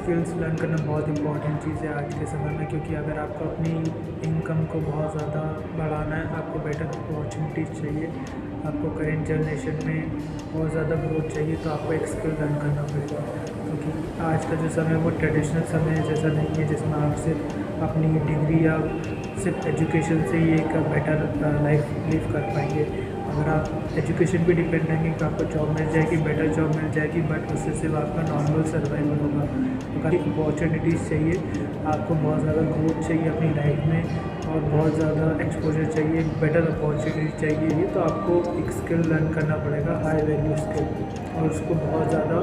Skills learn करना बहुत important चीज़ है आज के समय में, क्योंकि अगर आपको अपनी इनकम को बहुत ज़्यादा बढ़ाना है, आपको बेटर अपॉर्चुनिटीज़ चाहिए, आपको करेंट जनरेशन में बहुत ज़्यादा ग्रोथ चाहिए, तो आपको एक स्किल लर्न करना पड़ेगा। क्योंकि आज का जो समय है वो ट्रेडिशनल समय है जैसा नहीं है, जिसमें आप सिर्फ अपनी डिग्री या सिर्फ एजुकेशन से ही एक बेटर लाइफ लिव कर पाएंगे। अगर आप एजुकेशन पे डिपेंड रहेंगे तो आपको जॉब मिल जाएगी, बेटर जॉब मिल जाएगी, बट उससे सिर्फ आपका नॉर्मल सर्वाइवल होगा। तो काफ़ी अपॉर्चुनिटीज़ चाहिए, आपको बहुत ज़्यादा ग्रोथ चाहिए अपनी लाइफ में और बहुत ज़्यादा एक्सपोजर चाहिए, बेटर अपॉर्चुनिटी चाहिए, तो आपको एक स्किल लर्न करना पड़ेगा, हाई वैल्यू स्किल, और उसको बहुत ज़्यादा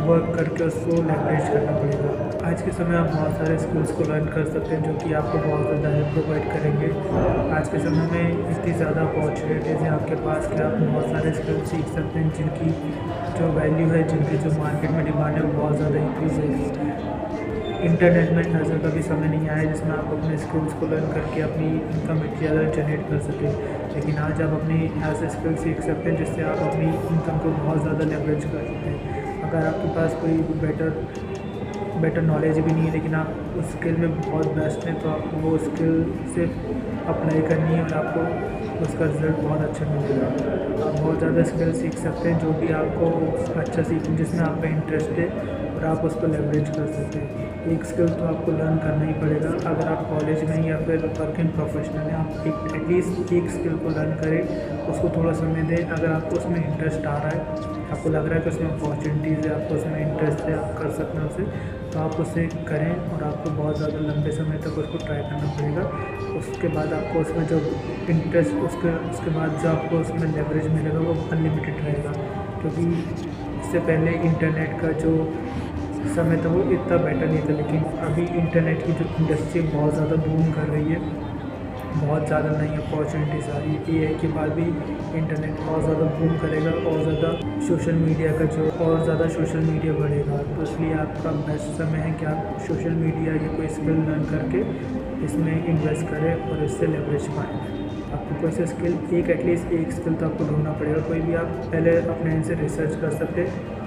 वर्क करके उसको लेवरेज करना पड़ेगा। आज के समय आप बहुत सारे स्किल्स को लर्न कर सकते हैं जो कि आपको बहुत ज़्यादा हेल्प प्रोवाइड करेंगे। आज के समय में इतनी ज़्यादा अपॉर्चुनिटीज़ हैं आपके पास कि आप बहुत सारे स्किल्स सीख सकते हैं जिनकी जो वैल्यू है, जिनकी जो मार्केट में डिमांड है वो बहुत ज़्यादा इंक्रीज़ होगी। इंटरनेट में ऐसा कभी समय नहीं आया जिसमें आप अपने स्किल्स को लर्न करके अपनी इनकम इतनी ज़्यादा जनरेट कर सकें, लेकिन आज आप अपनी ऐसे स्किल सीख सकते हैं जिससे आप अपनी इनकम को बहुत ज़्यादा लेवरेज कर सकते हैं। अगर आपके पास कोई बेटर नॉलेज भी नहीं है लेकिन आप उस स्किल में बहुत बेस्ट हैं, तो आपको वो स्किल सिर्फ अप्लाई करनी है और आपको उसका रिज़ल्ट बहुत अच्छा मिलेगा। आप बहुत ज़्यादा स्किल सीख सकते हैं जो भी आपको अच्छा सीखें, जिसमें आपका इंटरेस्ट है, और आप उसको लेवरेज कर सकते हैं। एक स्किल तो आपको लर्न करना ही पड़ेगा। अगर आप कॉलेज में या फिर वर्किंग प्रोफेशनल में आप एटलीस्ट एक स्किल को लर्न करें, उसको थोड़ा समय दें। अगर आपको उसमें इंटरेस्ट आ रहा है, आपको लग रहा है कि उसमें अपॉर्चुनिटीज़ है, आपको उसमें इंटरेस्ट है, आप कर सकते हैं उसे, तो आप उसे करें, और आपको बहुत ज़्यादा लंबे समय तक उसको ट्राई करना पड़ेगा। उसके बाद आपको उसमें जो इंटरेस्ट उसके बाद जो आपको उसमें लेवरेज मिलेगा वो अनलिमिटेड रहेगा। क्योंकि इससे पहले इंटरनेट का जो समय था वो इतना बेटर नहीं था, लेकिन अभी इंटरनेट की जो इंडस्ट्री बहुत ज़्यादा बूम कर रही है, बहुत ज़्यादा नई अपॉर्चुनिटीज़ आ रही है। AI के बाद भी इंटरनेट बहुत ज़्यादा बूम करेगा और ज़्यादा सोशल मीडिया का जो और ज़्यादा सोशल मीडिया बढ़ेगा, तो इसलिए आपका बेस्ट समय है कि आप सोशल मीडिया या कोई स्किल लर्न करके इसमें इन्वेस्ट करें और इससे लेवरेज पाएँ। आपको कोई सा स्किल एटलीस्ट एक स्किल तो आपको ढूंढना पड़ेगा। कोई भी आप पहले अपने एंड से रिसर्च कर सकते हैं,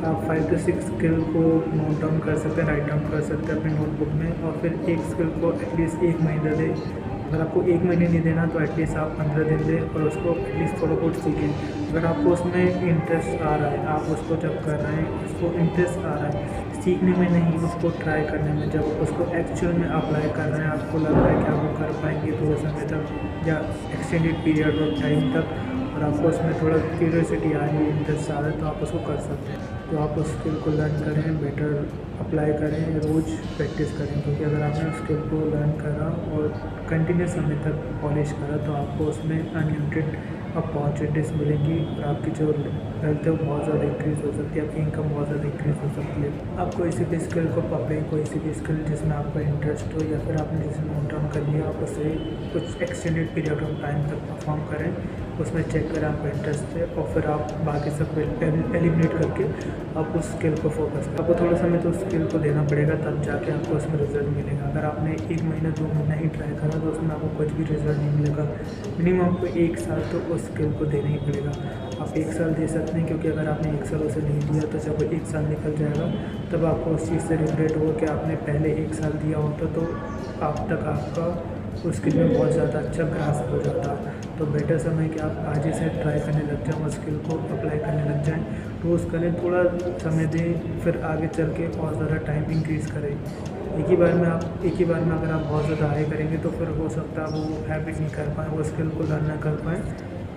आप 5 से 6 स्किल को नोट डाउन कर सकते हैं, राइट डाउन कर सकते हैं अपने नोटबुक में, और फिर एक स्किल को एटलीस्ट 1 महीना दें। अगर आपको 1 महीने नहीं देना तो एटलीस्ट आप 15 दिन दें और उसको एटलीस्ट थोड़ा बहुत सीखें। अगर आपको उसमें इंटरेस्ट आ रहा है, आप उसको जब कर रहे हैं उसको इंटरेस्ट आ रहा है, सीखने में नहीं, उसको ट्राई करने में, जब उसको एक्चुअल में अप्लाई कर रहे हैं, आपको लग रहा है कि आप वो कर पाएंगे थोड़े समय तक या एक्सटेंडेड पीरियड ऑफ टाइम तक, और आपको उसमें थोड़ा क्यूरियोसिटी आ रही है, इंटरेस्ट आ रहा है, तो आप उसको कर सकते हैं। तो आप उस स्किल को लर्न करें, बेटर अप्लाई करें, रोज़ प्रैक्टिस करें, क्योंकि अगर आपने उस स्किल को लर्न करा और कंटिन्यूस समय तक पॉलिश करा तो आपको उसमें अनलिमिटेड अपॉर्चुनिटीज़ मिलेंगी और आपकी जो वेल्थ है वो बहुत ज़्यादा इंक्रीज़ हो सकती है, आपकी इनकम बहुत ज़्यादा इंक्रीज़ हो सकती है। आप कोई सी भी स्किल को पकड़ें, कोई सी भी स्किल जिसमें आपका इंटरेस्ट हो या फिर आपने जिसे नोट डाउन कर लिया, आप उसे कुछ एक्सटेंडेड पीरियड ऑफ टाइम तक परफॉर्म करें, उसमें चेक करें आपका इंटरेस्ट है, और फिर आप बाकी सब एलिमिनेट करके आप उस स्किल को फोकस करें। आपको थोड़ा समय तो उस स्किल को देना पड़ेगा, तब जाके आपको उसमें रिजल्ट मिलेगा। अगर आपने 1 महीना 2 महीना ही ट्राई करा तो उसमें आपको कुछ भी रिजल्ट नहीं मिलेगा। मिनिमम आपको 1 साल तो उस स्किल को देना ही पड़ेगा। आप 1 साल दे सकते हैं, क्योंकि अगर आपने 1 साल उसे नहीं दिया तो जब 1 साल निकल जाएगा तब आपको उस चीज़ से रिग्रेट होगा कि आपने पहले 1 साल दिया होता तो अब तक आपका उस स्किल में बहुत ज़्यादा अच्छा ग्रास्प हो जाता। तो बेटर समय कि आप आज ही से ट्राई करने लग जाएँ, उस स्किल को अप्लाई करने लग जाएँ, रोज़ करें, थोड़ा समय दें, फिर आगे चल के और ज़्यादा टाइम इंक्रीज़ करें। एक ही बार में अगर आप बहुत ज़्यादा हाई करेंगे तो फिर हो सकता है वो हैबिट नहीं कर पाएँ, वो स्किल को लर्न ना कर पाएँ।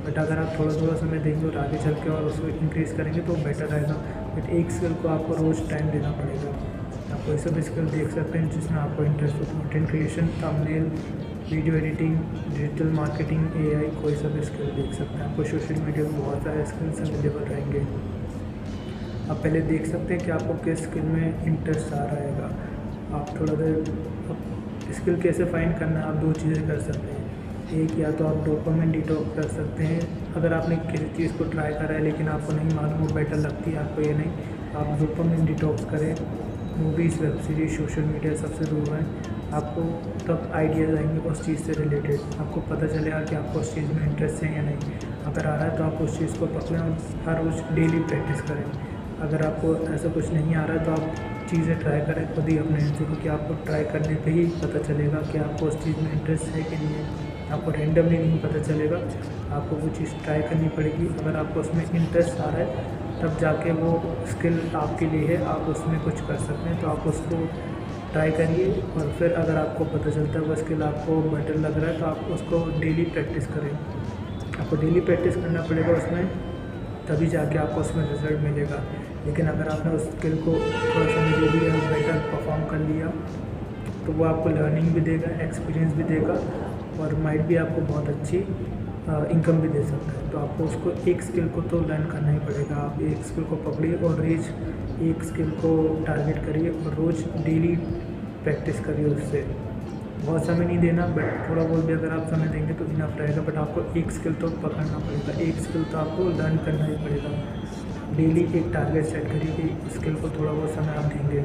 बट अगर आप थोड़ा समय देंगे और आगे चल के और उसको इंक्रीज़ करेंगे तो बेटर रहेगा। बट एक स्किल को आपको रोज़ टाइम देना पड़ेगा। आप कोई सा भी स्किल देख सकते हैं जिसमें आपको इंटरेस्ट हो, content creation, thumbnail, video editing, digital marketing, AI, कोई सा भी स्किल देख सकते हैं। आपको सोशल मीडिया में बहुत सारे स्किल्स अवेलेबल रहेंगे। आप पहले देख सकते हैं कि आपको किस स्किल में इंटरेस्ट आ रहेगा। आप थोड़ा देर स्किल कैसे फाइंड करना है, आप 2 चीज़ें कर सकते हैं। एक, या तो आप डोपामिन डिटॉक्स कर सकते हैं। अगर आपने किसी चीज़ को ट्राई करा है लेकिन आपको नहीं मालूम वो बेटर लगती है आपको या नहीं, आप डोपामिन डिटॉक्स करें। Movies, web series, social media सबसे दूर रहें। आपको तब आइडियाज़ आएंगे उस चीज़ से रिलेटेड, आपको पता चलेगा कि आपको उस चीज़ में इंटरेस्ट है या नहीं। अगर आ रहा है तो आप उस चीज़ को पकड़ें और हर रोज़ डेली प्रैक्टिस करें। अगर आपको ऐसा कुछ नहीं आ रहा है तो आप चीज़ें ट्राई करें खुद ही अपने एंड से, क्योंकि आपको ट्राई करने पे ही पता चलेगा कि आपको उस चीज़ में इंटरेस्ट है कि नहीं है। आपको रैंडमली नहीं पता चलेगा, आपको वो चीज़ ट्राई करनी पड़ेगी। अगर आपको उसमें इंटरेस्ट आ रहा है तब जाके वो स्किल आपके लिए है, आप उसमें कुछ कर सकते हैं। तो आप उसको ट्राई करिए और फिर अगर आपको पता चलता है वो स्किल आपको बेटर लग रहा है तो आप उसको डेली प्रैक्टिस करें। आपको डेली प्रैक्टिस करना पड़ेगा उसमें, तभी जाके आपको उसमें रिज़ल्ट मिलेगा। लेकिन अगर आपने उस स्किल को थोड़ा समय दे दिया, बेटर परफॉर्म कर लिया, तो वो आपको लर्निंग भी देगा, एक्सपीरियंस भी देगा और माइट भी आपको बहुत अच्छी इनकम भी दे सकता है। तो आपको उसको एक स्किल को तो लर्न करना ही पड़ेगा। आप एक स्किल को पकड़िए और रोज़ एक स्किल को टारगेट करिए और रोज़ डेली प्रैक्टिस करिए उससे। बहुत समय नहीं देना, बट थोड़ा बहुत भी अगर आप समय देंगे तो इनफ रहेगा। बट आपको एक स्किल तो पकड़ना पड़ेगा, एक स्किल तो आपको लर्न करना ही पड़ेगा। डेली एक टारगेट सेट करिए कि स्किल को थोड़ा बहुत समय आप देंगे।